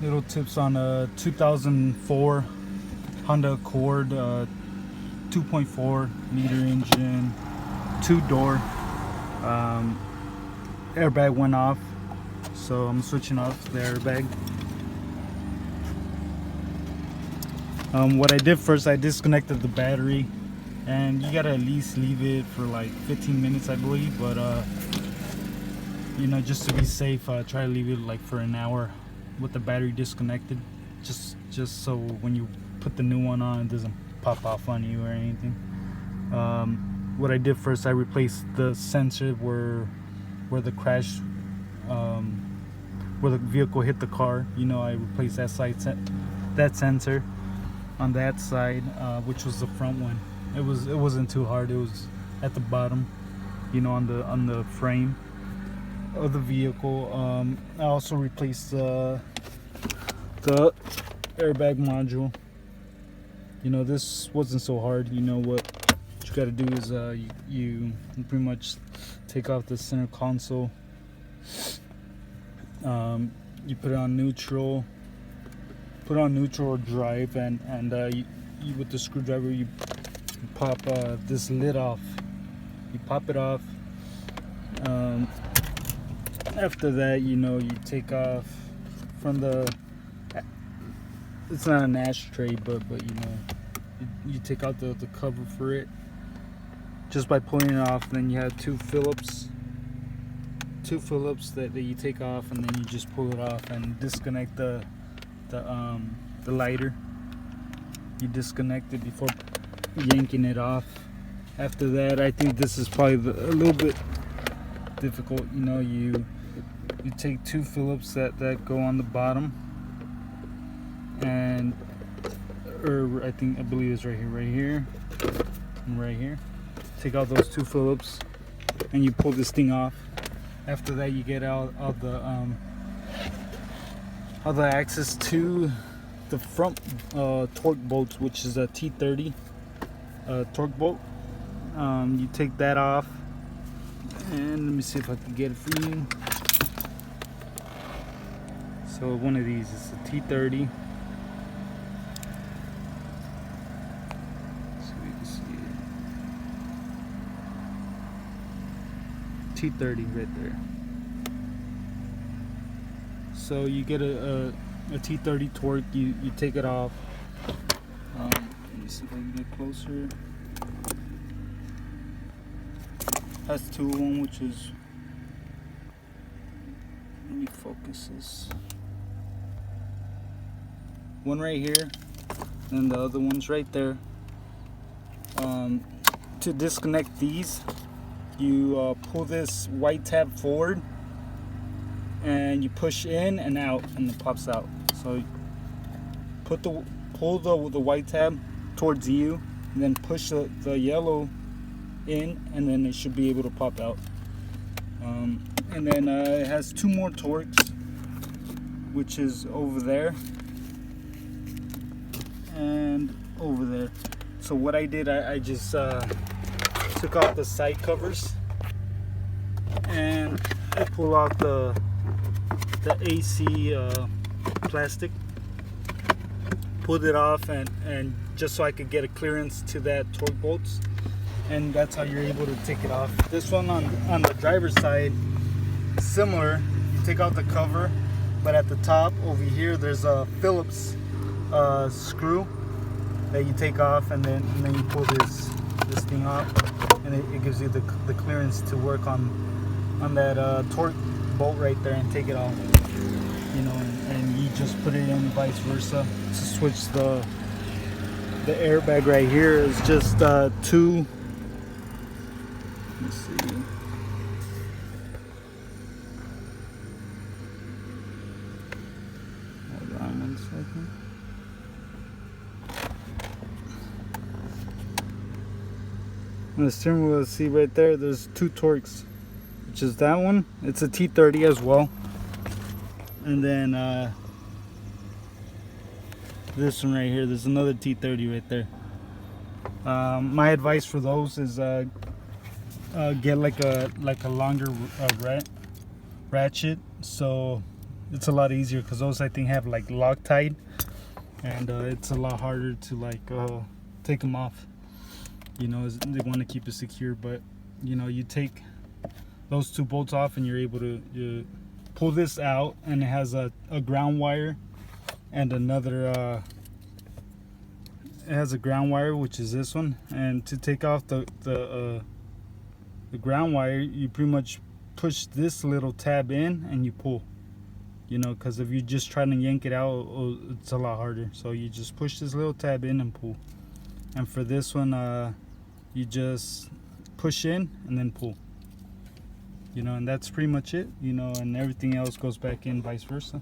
little tips on a 2004 Honda Accord, 2.4 liter engine, 2-door. Airbag went off, so I'm switching off the airbag. What I did first, I disconnected the battery, and you gotta at least leave it for like 15 minutes, I believe. But you know, just to be safe, try to leave it like for an hour with the battery disconnected, just so when you put the new one on, it doesn't pop off on you or anything. What I did first, I replaced the sensor where the crash, where the vehicle hit the car. You know, I replaced that sensor on that side, which was the front one. It wasn't too hard. It was at the bottom, you know, on the frame of the vehicle. I also replaced the airbag module. You know, this wasn't so hard. You know what you got to do is you pretty much take off the center console. You put it on neutral. Put on neutral or drive, and you with the screwdriver you pop this lid off. You pop it off. After that, you know, you take off from the. It's not an ashtray, but you know, you take out the cover for it just by pulling it off. Then you have two Phillips that you take off, and then you just pull it off and disconnect the lighter. You disconnect it before yanking it off. After that, I think this is probably a little bit difficult. You know, you take two Phillips that go on the bottom, and I believe it's right here, and right here. Take out those two Phillips, and you pull this thing off. After that, you get out of the access to the front torque bolts, which is a T30 torque bolt. You take that off, and let me see if I can get it for you. So one of these is a T30. So we can see it. T30 right there. So you get a T30 torque. You take it off. Let me see if I can get closer. Has two of them, which is. Let me focus this. One right here, and the other one's right there. To disconnect these, you pull this white tab forward, and you push in and out, and it pops out. So pull the white tab towards you, and then push the yellow in, and then it should be able to pop out. And then it has two more torques, which is over there and over there. So what I did, I just took off the side covers, and I pull out the AC plastic, pulled it off, and just so I could get a clearance to that torque bolts, and that's how you're able to take it off. This one on the driver's side, similar. You take out the cover, but at the top over here there's a Phillips screw that you take off, and then you pull this thing off, and it gives you the clearance to work on that torque bolt right there and take it off. You know, and you just put it in vice versa. To switch the airbag right here is just two. Let's see. Hold on 1 second. On the steering wheel, see right there, there's two torques, which is that one. It's a T30 as well. And then this one right here, there's another T30 right there. My advice for those is get like a longer ratchet, so it's a lot easier, because those I think have like Loctite, and it's a lot harder to like take them off. You know, they want to keep it secure, but you know, you take those two bolts off and you're able to pull this out, and it has a ground wire and another it has a ground wire, which is this one. And to take off the ground wire, you pretty much push this little tab in and you pull, you know, because if you just try to yank it out, it's a lot harder. So you just push this little tab in and pull. And for this one, you just push in and then pull, you know, and that's pretty much it, you know, and everything else goes back in vice versa.